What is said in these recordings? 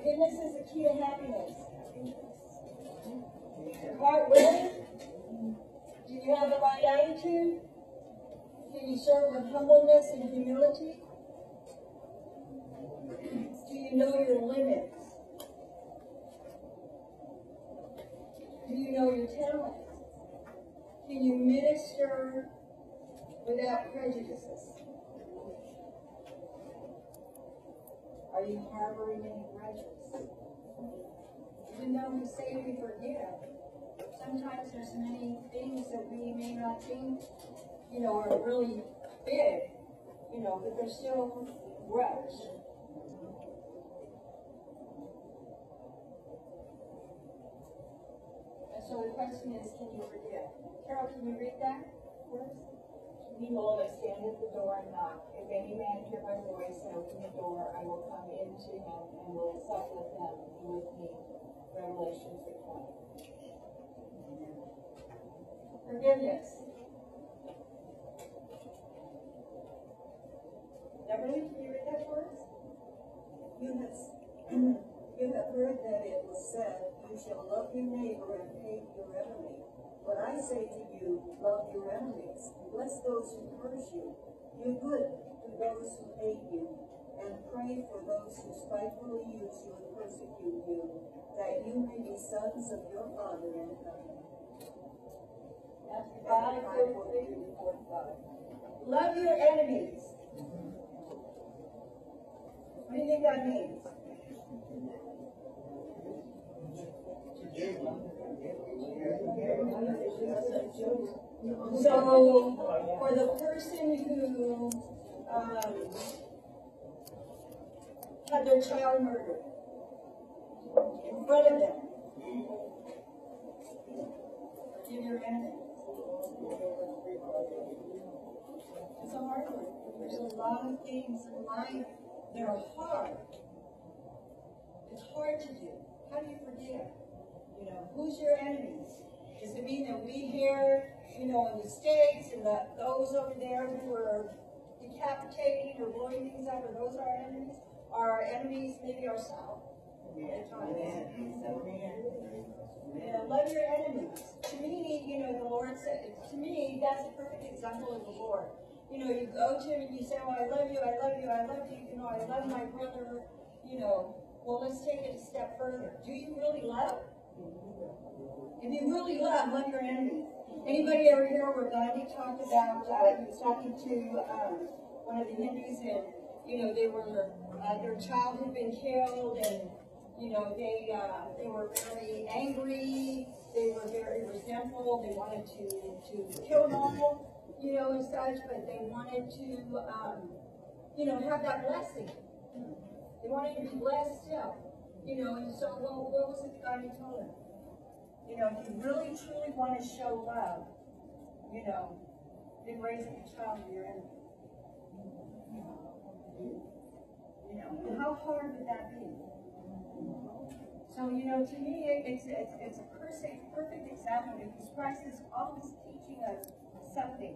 Forgiveness is the key to happiness. Your heart willing? Do you have the right attitude? Do you serve with humbleness and humility? Do you know your limits? Do you know your talents? Can you minister without prejudices? Are you harboring any grudges? Even though we say we forgive, sometimes there's many things that we may not think, are really big, but they're still grudge. And so the question is, can you forgive? Carol, can you read that verse? Behold, I stand at the door and knock. If any man hear my voice and open the door, I will come in to him and will sup with him and with me. Revelation 6:20. Forgiveness. Beverly, can you read that for us? You have heard that it was said, you shall love your neighbor and hate your enemy. But I say to you, love your enemies, bless those who curse you, do good to those who hate you, and pray for those who spitefully use you and persecute you, that you may be sons of your Father in heaven. Matthew 5:43-45. Love your enemies. What do you think that means? So, for the person who had their child murdered in front of them, forgive your enemies. It's a hard one. There's a lot of things in life that are hard. It's hard to do. How do you forgive? Who's your enemies? Does it mean that we here, in the States and those over there who are decapitating or blowing things up, are those our enemies? Are our enemies maybe ourselves? At times. Yeah, love your enemies. To me, the Lord said, to me, that's a perfect example of the Lord. You go to him and you say, oh, I love you, I love you, I love you, I love my brother, well, let's take it a step further. Do you really love? If you really love your enemies. Anybody ever hear where Gandhi talked about, he was talking to one of the Hindus, and, they were, their child had been killed, and, they were very angry, they were very resentful, they wanted to kill them all, and such, but they wanted to, have that blessing. They wanted to be blessed still, and so, what was it that Gandhi told him? If you really, truly want to show love, then raise up a child of your enemy. And how hard would that be? So, to me, it's a perfect example because Christ is always teaching us something.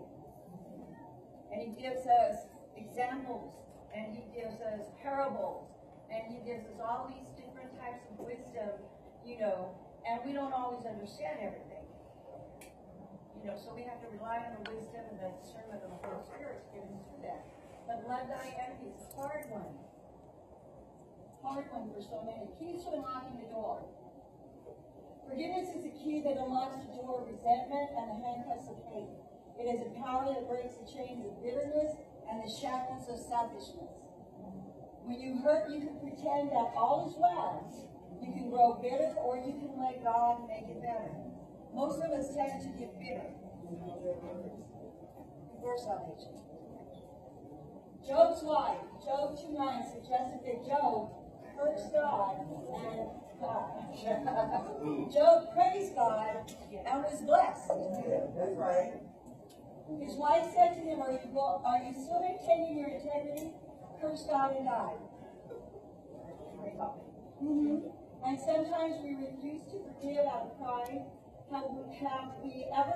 And he gives us examples, and he gives us parables, and he gives us all these different types of wisdom, and we don't always understand everything. So we have to rely on the wisdom and the discernment of the Holy Spirit to get us through that. But love thy enemies, a hard one. Hard one for so many. Keys to unlocking the door. Forgiveness is the key that unlocks the door of resentment and the handcuffs of hate. It is a power that breaks the chains of bitterness and the shackles of selfishness. When you hurt, you can pretend that all is well. You can grow bitter, or you can let God make it better. Most of us tend to get bitter before salvation. Job's wife, Job 2:9, suggested that Job cursed God and God. Job praised God and was blessed. That's right. His wife said to him, are you still maintaining your integrity? Curse God and die. And sometimes we refuse to forgive out of pride. Have we ever